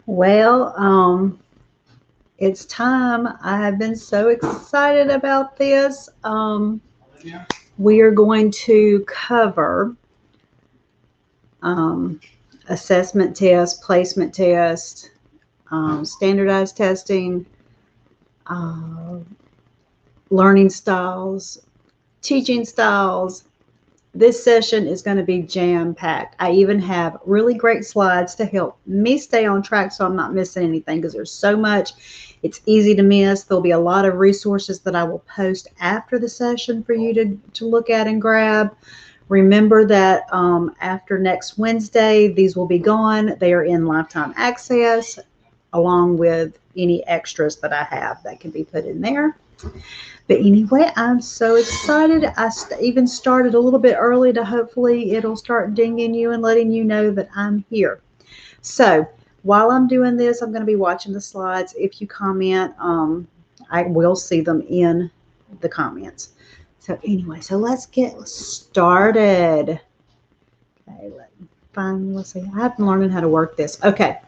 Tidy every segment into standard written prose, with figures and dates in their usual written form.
Well, it's time. I have been so excited about this. We are going to cover um, assessment test, placement test, standardized testing, uh, learning styles, teaching styles. This session is going to be jam packed. I even have really great slides to help me stay on track so I'm not missing anything because there's so much. It's easy to miss. There'll be a lot of resources that I will post after the session for you to look at and grab. Remember that after next Wednesday, these will be gone. They are in lifetime access along with any extras that I have that can be put in there. But anyway, I'm so excited. I even started a little bit early to hopefully it'll start dinging you and letting you know that I'm here. So while I'm doing this, I'm going to be watching the slides. If you comment, I will see them in the comments. So anyway, so let's get started. Okay, let's see. I've been learning how to work this. Okay.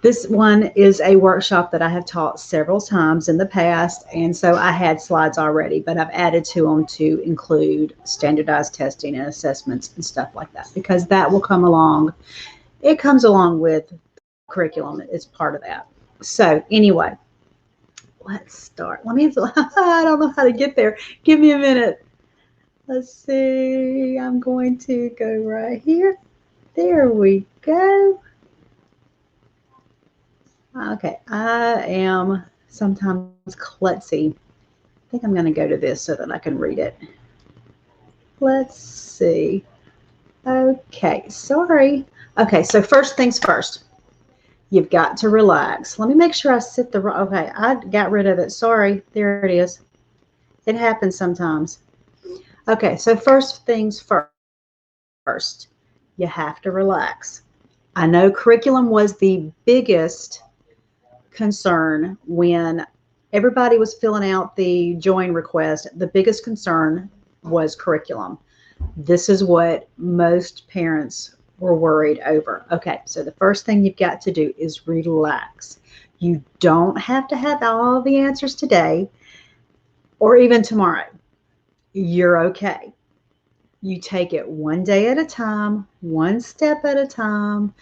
This one is a workshop that I have taught several times in the past, and so I had slides already, but I've added to them to include standardized testing and assessments and stuff like that because that will come along. It comes along with curriculum. It's part of that. So anyway, let's start. I don't know how to get there. Give me a minute. Let's see. I'm going to go right here. There we go. Okay, I am sometimes klutzy. I think I'm going to go to this so that I can read it. Let's see. Okay, sorry. Okay, so first things first. You've got to relax. Let me make sure I sit the right. Okay, I got rid of it. Sorry. There it is. It happens sometimes. Okay, so first things first. You have to relax. I know curriculum was the biggest concern when everybody was filling out the join request. The biggest concern was curriculum. This is what most parents were worried over. Okay, so the first thing you've got to do is relax. You don't have to have all the answers today or even tomorrow. You're okay. You take it one day at a time, one step at a time,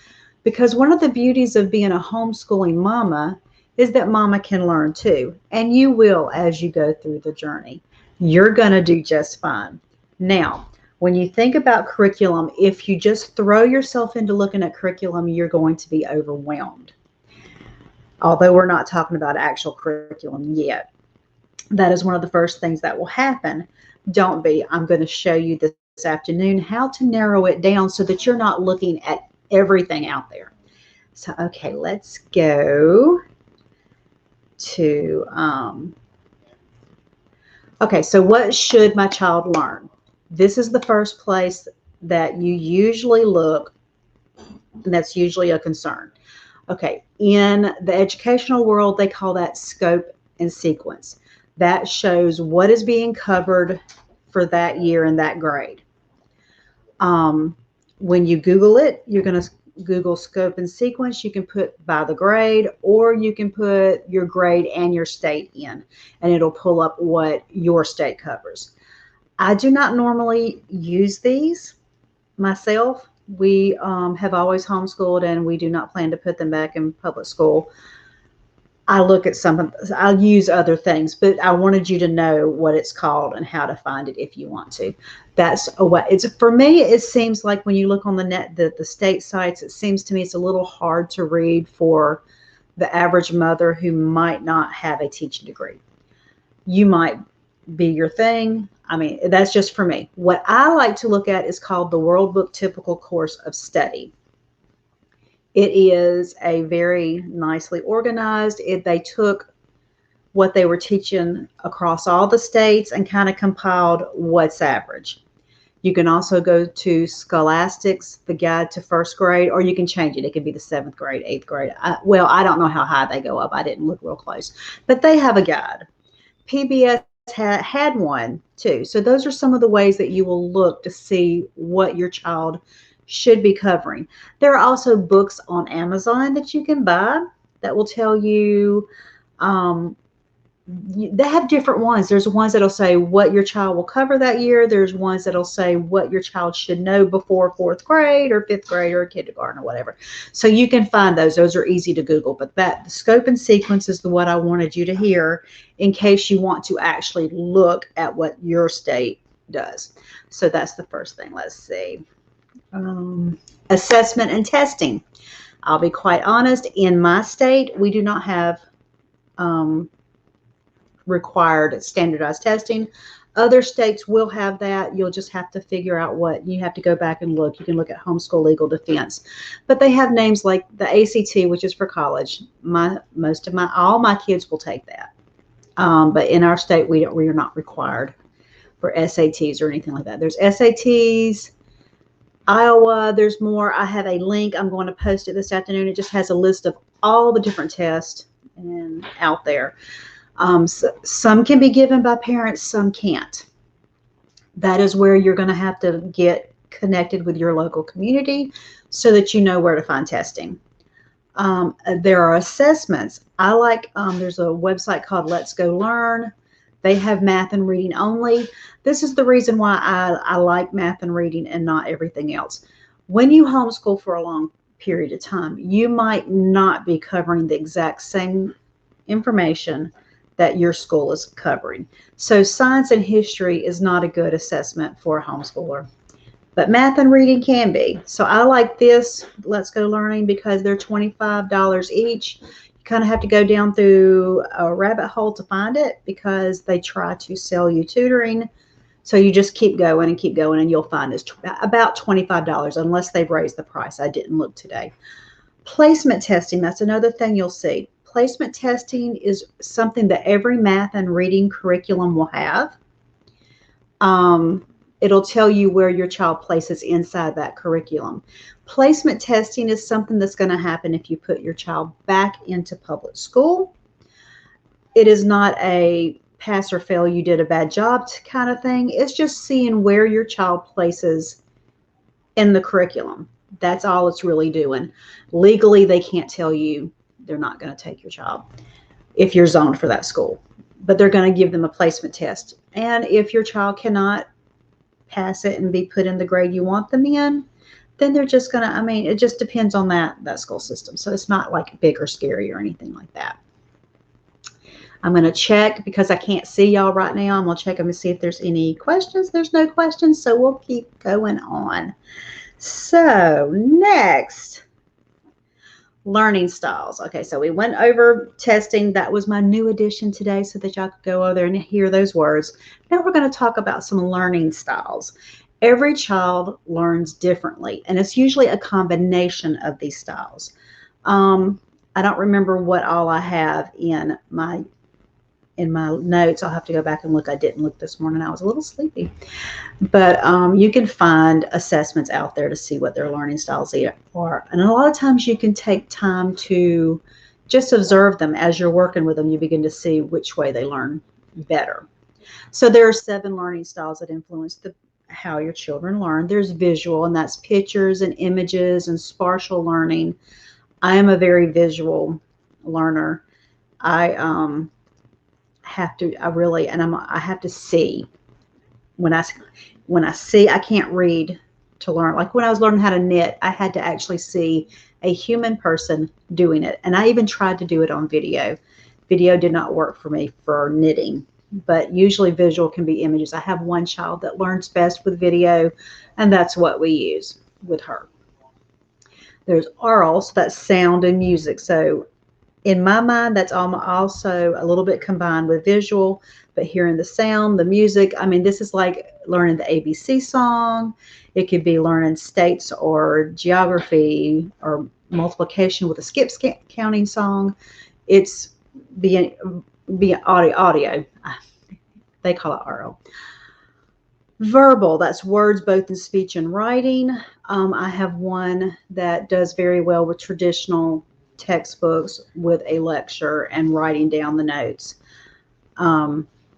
because one of the beauties of being a homeschooling mama is that mama can learn too, and you will as you go through the journey. You're going to do just fine. Now, when you think about curriculum, if you just throw yourself into looking at curriculum, you're going to be overwhelmed. Although we're not talking about actual curriculum yet. That is one of the first things that will happen. Don't be. I'm going to show you this afternoon how to narrow it down so that you're not looking at everything out there. So, okay, let's go to, okay, so what should my child learn? This is the first place that you usually look, and that's usually a concern. Okay, in the educational world, they call that scope and sequence. That shows what is being covered for that year in that grade. When you Google it, you're going to Google scope and sequence. You can put by the grade, or you can put your grade and your state in, and it'll pull up what your state covers. I do not normally use these myself. We have always homeschooled, and we do not plan to put them back in public school. I look at some, I'll use other things, but I wanted you to know what it's called and how to find it if you want to. That's a way. It's for me, it seems like when you look on the net, the state sites, it seems to me it's a little hard to read for the average mother who might not have a teaching degree. You might be your thing. I mean, that's just for me. What I like to look at is called the World Book Typical Course of Study. It is a very nicely organized. They took what they were teaching across all the states and kind of compiled what's average. You can also go to Scholastic's, the guide to first grade, or you can change it. It could be the 7th grade, 8th grade. Well, I don't know how high they go up. I didn't look real close, but they have a guide. PBS had one too. So those are some of the ways that you will look to see what your child should be covering. There are also books on Amazon that you can buy that will tell you, they have different ones. There's ones that'll say what your child will cover that year. There's ones that'll say what your child should know before fourth grade or fifth grade or kindergarten or whatever. So you can find those. Those are easy to Google. But the scope and sequence is what I wanted you to hear in case you want to actually look at what your state does. So that's the first thing. Let's see. Assessment and testing. I'll be quite honest. In my state, we do not have required standardized testing. Other states will have that. You'll just have to figure out what you have to go back and look. You can look at Homeschool Legal Defense, but they have names like the ACT, which is for college. All my kids will take that, but in our state we are not required for SATs or anything like that. There's SATs. Iowa, there's more. I have a link. I'm going to post it this afternoon. It just has a list of all the different tests and out there. So some can be given by parents, some can't. That is where you're going to have to get connected with your local community so that you know where to find testing. There are assessments. There's a website called Let's Go Learn. They have math and reading only. This is the reason why I like math and reading and not everything else. When you homeschool for a long period of time, you might not be covering the exact same information that your school is covering. So science and history is not a good assessment for a homeschooler, but math and reading can be. So I like this Let's Go Learning because they're $25 each. You kind of have to go down through a rabbit hole to find it because they try to sell you tutoring. So you just keep going and you'll find it's about $25 unless they've raised the price. I didn't look today. Placement testing, that's another thing you'll see. Placement testing is something that every math and reading curriculum will have. It'll tell you where your child places inside that curriculum. Placement testing is something that's going to happen if you put your child back into public school. It is not a pass or fail, you did a bad job kind of thing. It's just seeing where your child places in the curriculum. That's all it's really doing. Legally, they can't tell you they're not going to take your child if you're zoned for that school, but they're going to give them a placement test. And if your child cannot pass it and be put in the grade you want them in, then they're just going to, it just depends on that school system. So it's not like big or scary or anything like that. I'm going to check because I can't see y'all right now. I'm going to check them and see if there's any questions. There's no questions, so we'll keep going on. So next, learning styles. Okay, so we went over testing. That was my new addition today so that y'all could go over there and hear those words. Now we're going to talk about some learning styles. Every child learns differently, and it's usually a combination of these styles. I don't remember what all I have in my notes. I'll have to go back and look. I didn't look this morning. I was a little sleepy. But you can find assessments out there to see what their learning styles are. And a lot of times you can take time to just observe them. As you're working with them, you begin to see which way they learn better. So there are 7 learning styles that influence how your children learn. There's visual, and that's pictures and images and spatial learning. I am a very visual learner. I have to see. When I see, I can't read to learn. Like when I was learning how to knit, I had to actually see a human person doing it. And I even tried to do it on video. Video did not work for me for knitting, but usually visual can be images. I have one child that learns best with video, and that's what we use with her. There's oral, so that's sound and music. So in my mind, that's also a little bit combined with visual, but hearing the sound, the music. This is like learning the ABC song. It could be learning states or geography or multiplication with a skip counting song. It's being audio. They call it oral. Verbal, that's words both in speech and writing. I have one that does very well with traditional textbooks with a lecture and writing down the notes.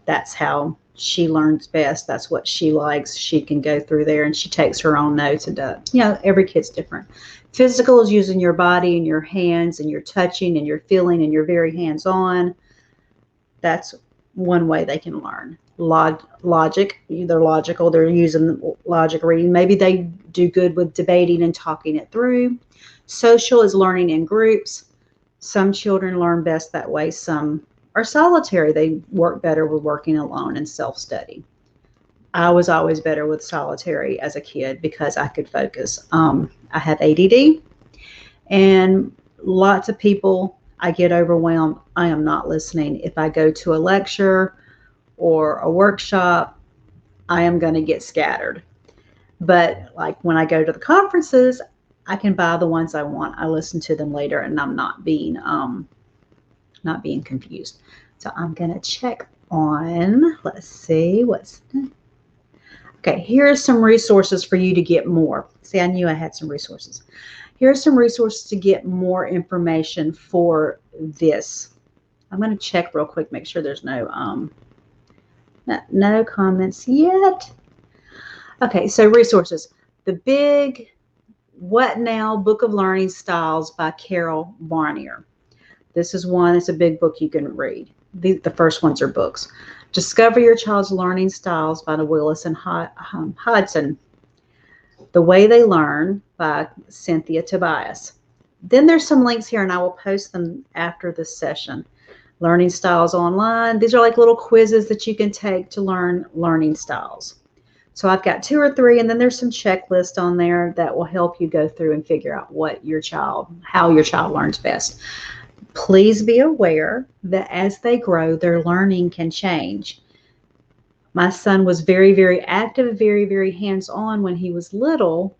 That's how she learns best. That's what she likes. She can go through there and she takes her own notes and every kid's different. Physical is using your body and your hands and you're touching and you're feeling and you're very hands-on. That's one way they can learn. Logic, they're logical. They're using logic reading. Maybe they do good with debating and talking it through. Social is learning in groups. Some children learn best that way. Some are solitary. They work better with working alone and self-study. I was always better with solitary as a kid because I could focus. I have ADD, and lots of people, I get overwhelmed. I am not listening. If I go to a lecture or a workshop, I am going to get scattered. But like when I go to the conferences, I can buy the ones I want. I listen to them later, and I'm not being confused. So I'm going to check on, let's see, okay, here are some resources for you to get more. See, I knew I had some resources. Here are some resources to get more information for this. I'm going to check real quick, make sure there's no comments yet. Okay, so resources. The Big What Now? Book of Learning Styles by Carol Barnier. This is one, it's a big book you can read. The first ones are books. Discover Your Child's Learning Styles by Willis and Hodson. The Way They Learn by Cynthia Tobias. Then there's some links here, and I will post them after this session. Learning Styles Online. These are like little quizzes that you can take to learn learning styles. So I've got 2 or 3, and then there's some checklists on there that will help you go through and figure out how your child learns best. Please be aware that as they grow, their learning can change. My son was very, very active, very, very hands-on when he was little.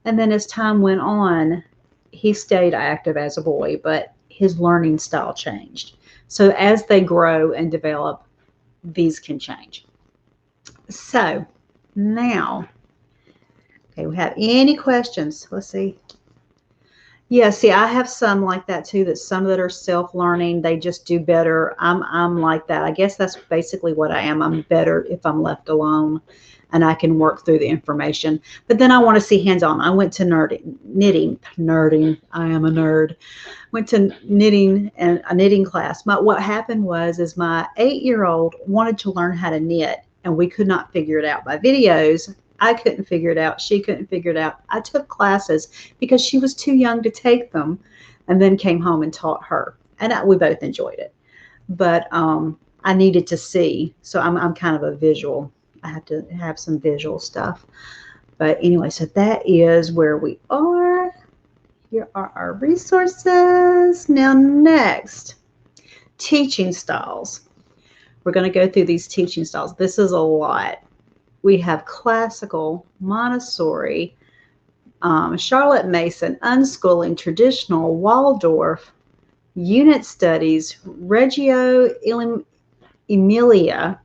And then as time went on, he stayed active as a boy, but his learning style changed. So as they grow and develop, these can change. So now, okay, we have any questions? Let's see. Yeah, see, I have some like that too, that some that are self-learning, they just do better. I'm like that. I guess that's basically what I am. I'm better if I'm left alone and I can work through the information. But then I want to see hands-on. I went to knitting. I am a nerd. Went to knitting and a knitting class. What happened is my 8-year-old wanted to learn how to knit, and we could not figure it out by videos. I couldn't figure it out. She couldn't figure it out. I took classes because she was too young to take them, and then came home and taught her. And we both enjoyed it. But I needed to see. So I'm kind of a visual. I have to have some visual stuff. But anyway, so that is where we are. Here are our resources. Now next, teaching styles. We're going to go through these teaching styles. This is a lot. We have classical, Montessori, Charlotte Mason, unschooling, traditional, Waldorf, unit studies, Reggio Emilia,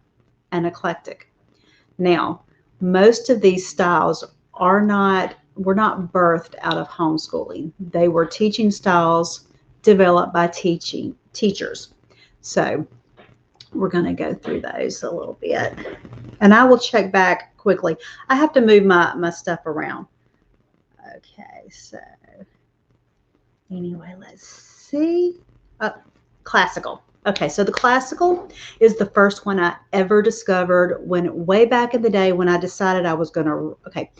and eclectic. Now, most of these styles were not birthed out of homeschooling. They were teaching styles developed by teachers. So we're going to go through those a little bit. And I will check back quickly. I have to move my stuff around. Okay, so anyway, let's see. Classical. Okay, so the classical is the first one I ever discovered way back in the day when I decided I was going to, okay.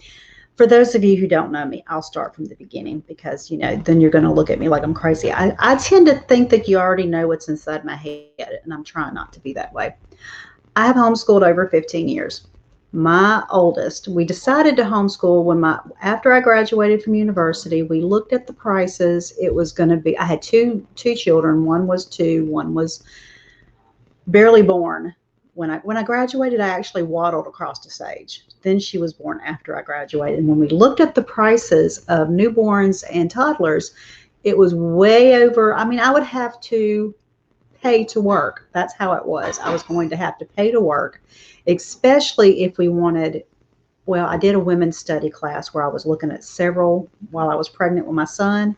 For those of you who don't know me, I'll start from the beginning because, then you're going to look at me like I'm crazy. I tend to think that you already know what's inside my head, and I'm trying not to be that way. I have homeschooled over 15 years. My oldest, we decided to homeschool after I graduated from university. We looked at the prices. It was going to be, I had two children. One was 2, one was barely born. When I graduated, I actually waddled across the stage. Then she was born after I graduated. And when we looked at the prices of newborns and toddlers, it was way over. I mean, I would have to pay to work. That's how it was. I was going to have to pay to work, especially if we wanted, well, I did a women's study class where I was looking at several while I was pregnant with my son.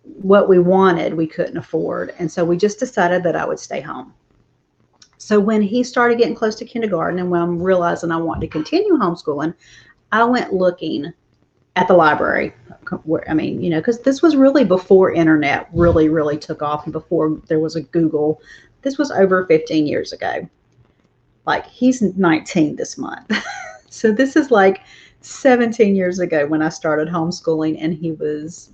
What we wanted, we couldn't afford. And so we just decided that I would stay home. So when he started getting close to kindergarten and when I'm realizing I want to continue homeschooling, I went looking at the library. I mean, because this was really before internet really, really took off and before there was a Google. This was over 15 years ago. Like, he's 19 this month. So this is like 17 years ago when I started homeschooling, and he was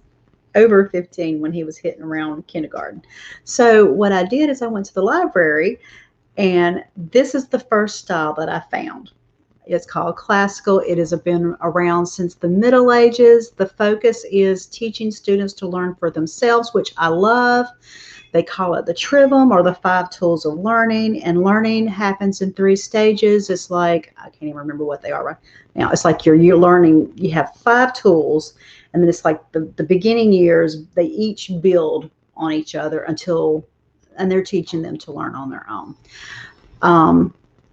over 15 when he was hitting around kindergarten. So what I did is I went to the library, and this is the first style that I found. It's called classical. It has been around since the Middle Ages. The focus is teaching students to learn for themselves, which I love. They call it the Trivium, or the 5 tools of learning. And learning happens in 3 stages. It's like, I can't even remember what they are right now. It's like you're learning, you have 5 tools, and then it's like the beginning years, they each build on each other and they're teaching them to learn on their own.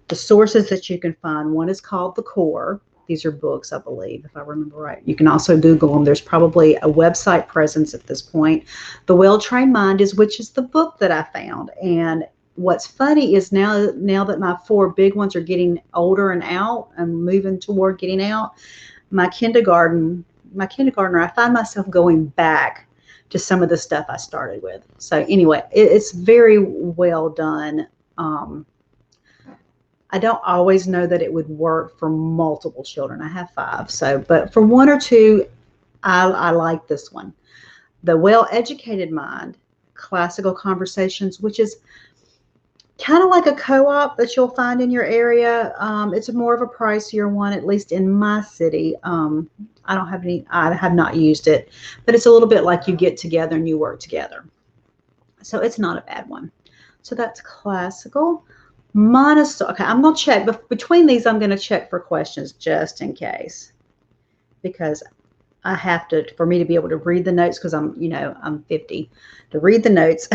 The sources that you can find, one is called The Core. These are books, I believe, if I remember right. You can also Google them. There's probably a website presence at this point. The Well-Trained Mind which is the book that I found. And what's funny is now that my 4 big ones are getting older and out and moving toward getting out, my kindergartner, I find myself going back to some of the stuff I started with. So anyway, it's very well done. I don't always know that it would work for multiple children. I have 5, but for 1 or 2, I like this one. The Well-Educated Mind, Classical Conversations, which is kind of like a co-op that you'll find in your area. It's more of a pricier one, at least in my city. I have not used it, but it's a little bit like you get together and you work together. So it's not a bad one. So that's classical. Montessori. Okay, I'm going to check. But between these, I'm going to check for questions just in case, because I have to, for me to be able to read the notes, because I'm 50, to read the notes,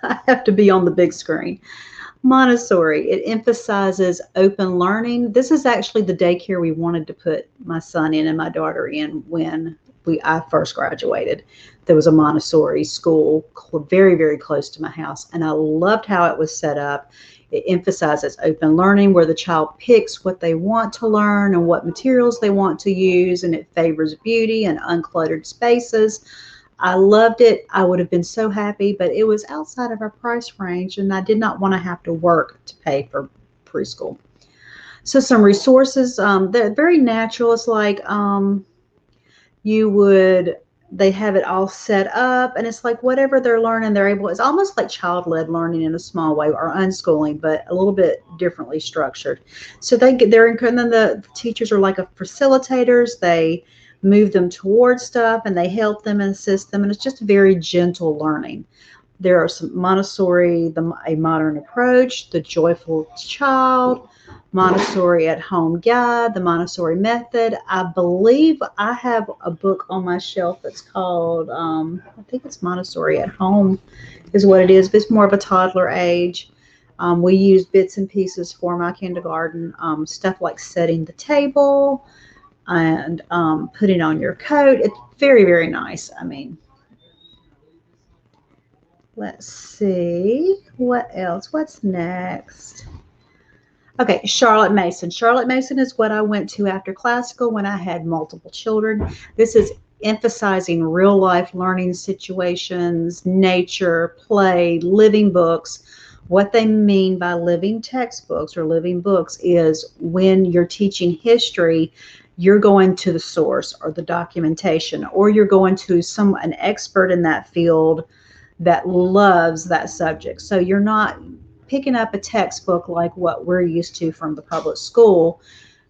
I have to be on the big screen. Montessori, it emphasizes open learning. This is actually the daycare we wanted to put my son in and my daughter in when I first graduated. There was a Montessori school very, very close to my house, and I loved how it was set up. It emphasizes open learning, where the child picks what they want to learn and what materials they want to use, and it favors beauty and uncluttered spaces. I loved it. I would have been so happy, but it was outside of our price range, and I did not want to have to work to pay for preschool. So some resources, they're very natural. It's like they have it all set up, and it's like whatever they're learning, it's almost like child-led learning in a small way, or unschooling, but a little bit differently structured. So and then the teachers are like facilitators. They move them towards stuff, and they help them and assist them, and it's just very gentle learning. There are some Montessori, a modern approach, the joyful child, Montessori at home guide, the Montessori method. I believe I have a book on my shelf that's called, I think it's Montessori at home is what it is. But it's more of a toddler age. We use bits and pieces for my kindergarten, stuff like setting the table and putting on your coat. It's very, very nice. I mean, let's see what else. What's next? Okay, Charlotte Mason. Charlotte Mason is what I went to after classical when I had multiple children. This is emphasizing real life learning situations, nature, play, living books. What they mean by living textbooks or living books is when you're teaching history, you're going to the source or the documentation, or you're going to an expert in that field that loves that subject. So you're not picking up a textbook like what we're used to from the public school.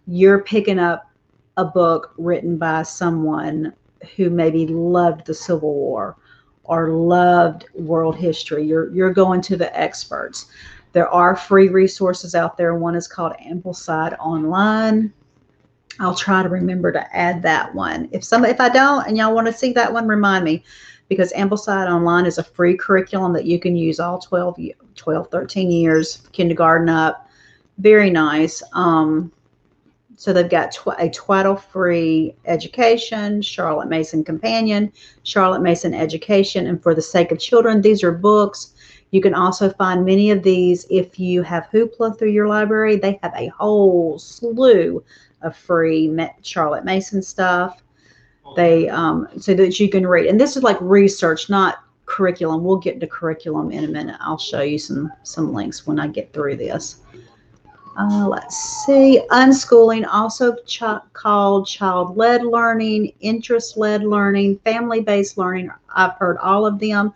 You're picking up a book written by someone who maybe loved the Civil War or loved world history. You're going to the experts. There are free resources out there. One is called Ambleside Online. I'll try to remember to add that one. If I don't and y'all want to see that one, remind me, because Ambleside Online is a free curriculum that you can use all 12, 13 years, kindergarten up. Very nice. So they've got a twaddle-free education, Charlotte Mason Companion, Charlotte Mason Education, and For the Sake of Children. These are books. You can also find many of these if you have Hoopla through your library. They have a whole slew of free Charlotte Mason stuff. They so that you can read. And this is like research, not curriculum. We'll get to curriculum in a minute. I'll show you some links when I get through this. Let's see. Unschooling, also called child-led learning, interest-led learning, family-based learning. I've heard all of them.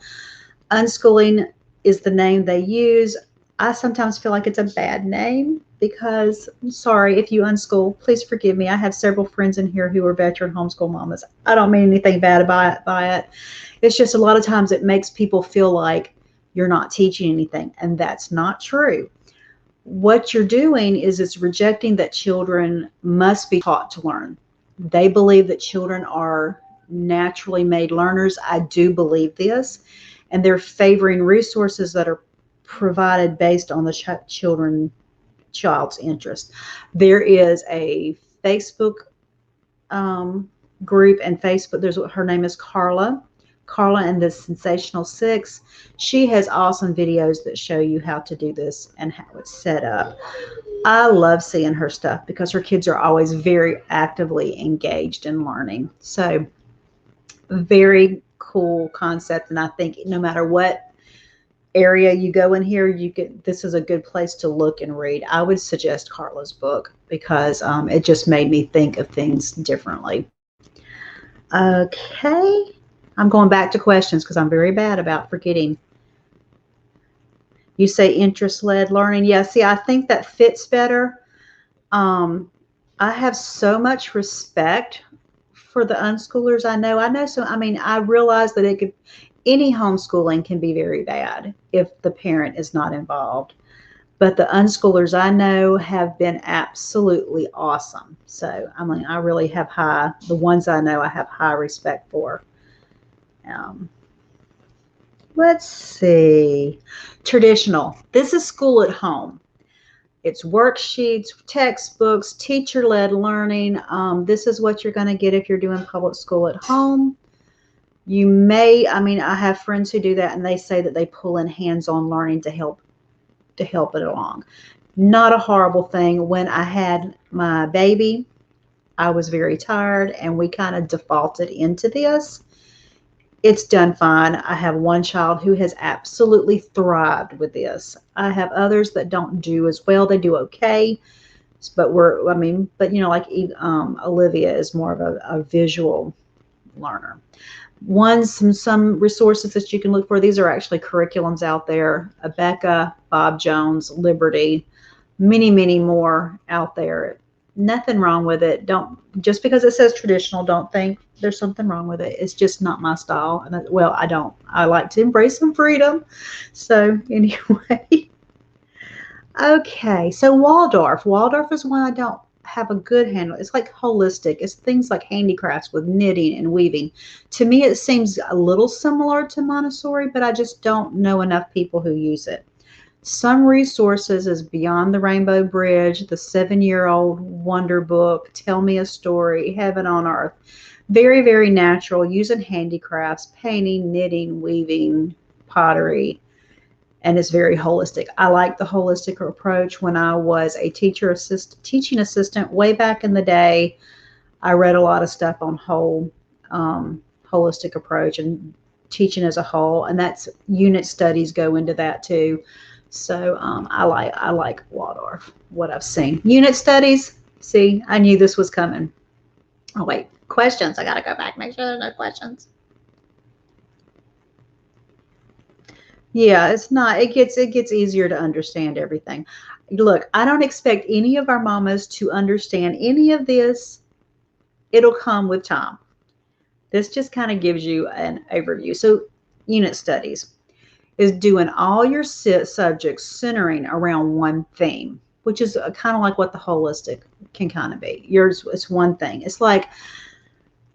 Unschooling is the name they use. I sometimes feel like it's a bad name because, I'm sorry, if you unschool, please forgive me. I have several friends in here who are veteran homeschool mamas. I don't mean anything bad by it. It's just a lot of times it makes people feel like you're not teaching anything, and that's not true. What you're doing is it's rejecting that children must be taught to learn. They believe that children are naturally made learners. I do believe this. And they're favoring resources that are provided based on the child's interest. There is a Facebook group and Facebook. Her name is Carla and the Sensational Six. She has awesome videos that show you how to do this and how it's set up. I love seeing her stuff because her kids are always very actively engaged in learning. So very cool concept. And I think no matter what area you go in here, this is a good place to look and read. I would suggest Carla's book because it just made me think of things differently. Okay. I'm going back to questions because I'm very bad about forgetting. You say interest-led learning. Yeah, see, I think that fits better. I have so much respect for the unschoolers I know. So, I mean, I realize that any homeschooling can be very bad if the parent is not involved. But the unschoolers I know have been absolutely awesome. So, I mean, I really have the ones I know I have high respect for. Let's see. Traditional. This is school at home. It's worksheets, textbooks, teacher-led learning. This is what you're going to get if you're doing public school at home. You may, I have friends who do that, and they say that they pull in hands-on learning to help it along. Not a horrible thing. When I had my baby, I was very tired, and we kind of defaulted into this. It's done fine. I have one child who has absolutely thrived with this. I have others that don't do as well. They do okay, but like Olivia is more of a visual learner. Some resources that you can look for. These are actually curriculums out there. Abeka, Bob Jones, Liberty, many, many more out there. Nothing wrong with it. Just because it says traditional, don't think there's something wrong with it. It's just not my style. And I like to embrace some freedom. So anyway, okay. So Waldorf is one I don't have a good handle. It's like holistic. It's things like handicrafts with knitting and weaving. To me, it seems a little similar to Montessori, but I just don't know enough people who use it. Some resources is Beyond the Rainbow Bridge, the 7-year-old wonder book, Tell Me a Story, Heaven on Earth. Very, very natural, using handicrafts, painting, knitting, weaving, pottery, and it's very holistic. I like the holistic approach. When I was a teaching assistant way back in the day, I read a lot of stuff on holistic approach and teaching as a whole, and that's unit studies go into that too. So I like Waldorf, what I've seen. Unit studies, see, I knew this was coming. Oh, wait, questions. I got to go back, make sure there's no questions. Yeah, it's not. It gets easier to understand everything. Look, I don't expect any of our mamas to understand any of this. It'll come with time. This just kind of gives you an overview. So unit studies is doing all your subjects centering around one theme, which is kind of like what the holistic can kind of be. Yours is one thing. It's like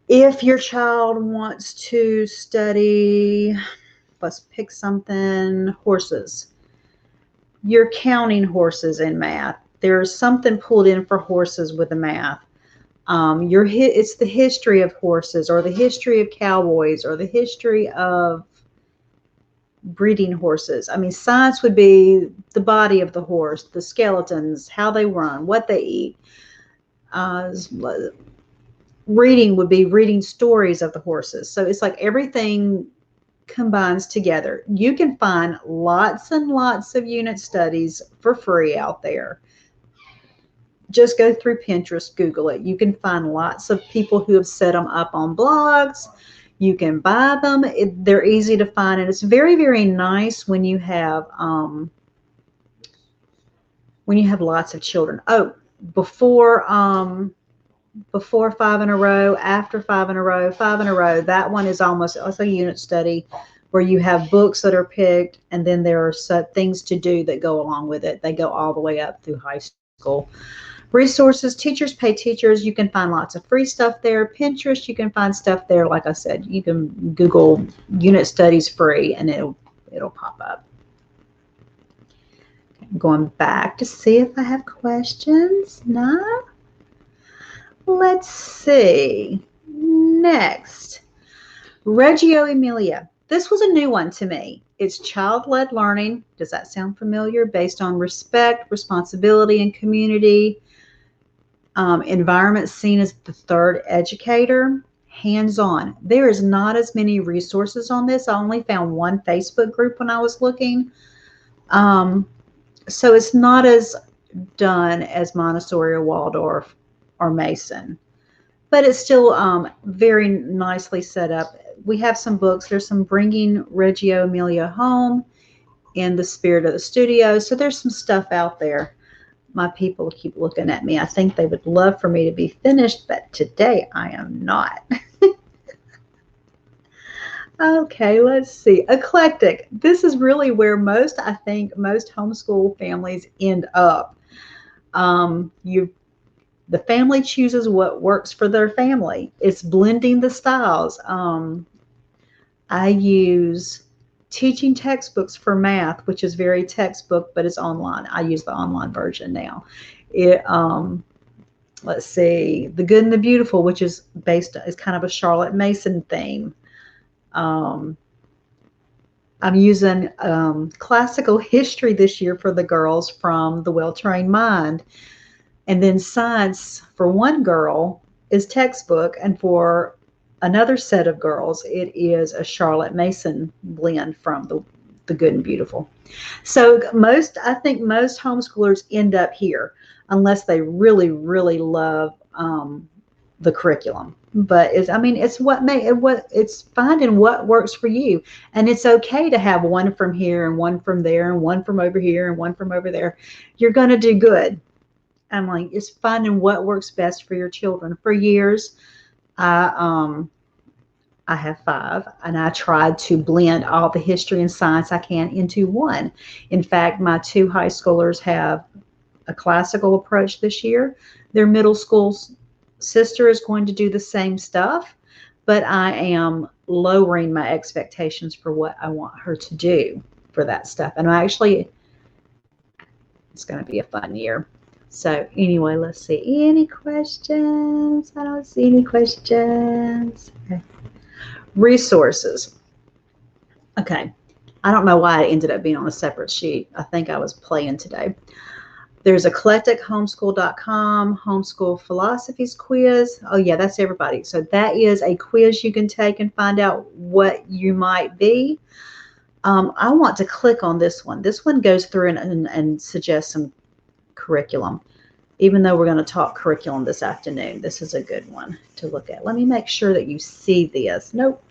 if your child wants to study, let's pick something, horses. You're counting horses in math. There's something pulled in for horses with the math. It's the history of horses or the history of cowboys or the history of breeding horses. I mean, science would be the body of the horse, the skeletons, how they run, what they eat. Reading would be reading stories of the horses. So it's like everything combines together. You can find lots and lots of unit studies for free out there. Just go through Pinterest, Google it. You can find lots of people who have set them up on blogs. You can buy them. They're easy to find, and it's very, very nice when you have lots of children. Oh, before 5 in a row, after 5 in a row, 5 in a row. That one is almost a unit study where you have books that are picked, and then there are things to do that go along with it. They go all the way up through high school. Resources, Teachers Pay Teachers. You can find lots of free stuff there. Pinterest, you can find stuff there. Like I said, you can Google unit studies free, and it'll pop up. I'm going back to see if I have questions. No? Let's see. Next, Reggio Emilia. This was a new one to me. It's child-led learning. Does that sound familiar? Based on respect, responsibility, and community. Environment seen as the third educator. Hands-on. There is not as many resources on this. I only found one Facebook group when I was looking. So it's not as done as Montessori or Waldorf or Mason, but it's still very nicely set up. We have some books. There's some Bringing Reggio Emilia Home in the Spirit of the Studio. So there's some stuff out there. My people keep looking at me. I think they would love for me to be finished, but today I am not. Okay, let's see. Eclectic. This is really where I think most homeschool families end up. The family chooses what works for their family. It's blending the styles. I use teaching textbooks for math, which is very textbook, but it's online. I use the online version now. Let's see, The Good and the Beautiful, which is kind of a Charlotte Mason theme. I'm using classical history this year for the girls from The Well-Trained Mind. And then science for one girl is textbook, and for another set of girls, it is a Charlotte Mason blend from the Good and Beautiful. So I think most homeschoolers end up here unless they really, really love the curriculum. But it's finding what works for you, and it's okay to have one from here and one from there and one from over here and one from over there. You're going to do good. I'm like, it's finding what works best for your children. For years, I have 5, and I tried to blend all the history and science I can into one. In fact, my 2 high schoolers have a classical approach this year. Their middle school sister is going to do the same stuff, but I am lowering my expectations for what I want her to do for that stuff. And it's going to be a fun year. So anyway, let's see. Any questions? I don't see any questions. Okay. Resources. Okay. I don't know why it ended up being on a separate sheet. I think I was playing today. There's eclectichomeschool.com, homeschool philosophies quiz. Oh yeah, that's everybody. So that is a quiz you can take and find out what you might be. I want to click on this one. This one goes through and suggests some curriculum. Even though we're going to talk curriculum this afternoon, this is a good one to look at. Let me make sure that you see this. Nope.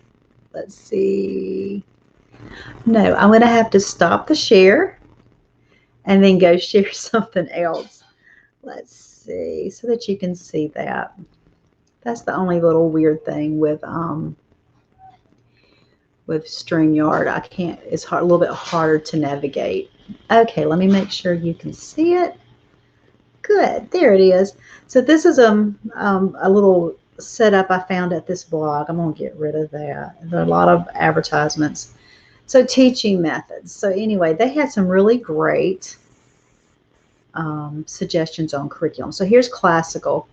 Let's see. No, I'm going to have to stop the share and then go share something else. Let's see, so that you can see that. That's the only little weird thing with StreamYard. It's a little bit harder to navigate. Okay, let me make sure you can see it. Good, there it is. So this is a little setup I found at this blog. I'm going to get rid of that. There are a lot of advertisements. So teaching methods. So anyway, they had some really great suggestions on curriculum. So here's classical,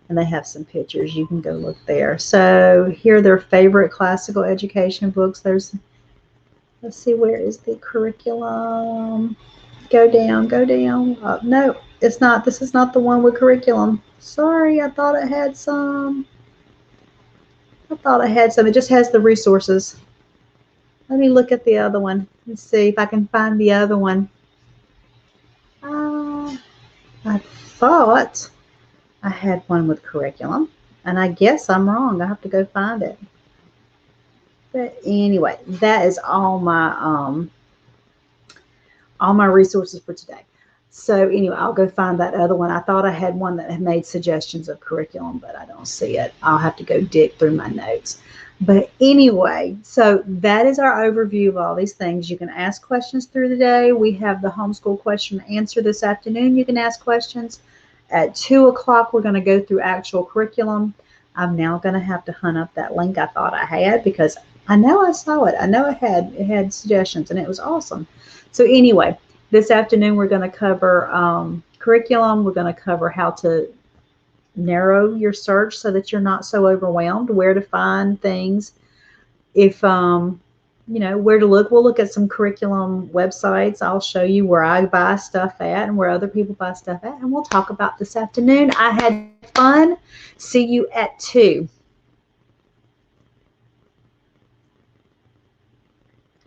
and they have some pictures. You can go look there. So here are their favorite classical education books. Let's see, where is the curriculum? Go down, go down. No, it's not. This is not the one with curriculum. Sorry, I thought it had some. I thought I had some. It just has the resources. Let me look at the other one and see if I can find the other one. I thought I had one with curriculum, and I guess I'm wrong. I have to go find it. But anyway, that is all my resources for today. So anyway, I'll go find that other one. I thought I had one that had made suggestions of curriculum, but I don't see it. I'll have to go dig through my notes. But anyway, so that is our overview of all these things. You can ask questions through the day. We have the homeschool question and answer this afternoon. You can ask questions. At 2 o'clock, we're going to go through actual curriculum. I'm now going to have to hunt up that link I thought I had because I know I saw it. I know it had suggestions, and it was awesome. So anyway, this afternoon we're going to cover curriculum. We're going to cover how to narrow your search so that you're not so overwhelmed, where to find things, if where to look. We'll look at some curriculum websites. I'll show you where I buy stuff at and where other people buy stuff at, and we'll talk about this afternoon. I had fun. See you at 2.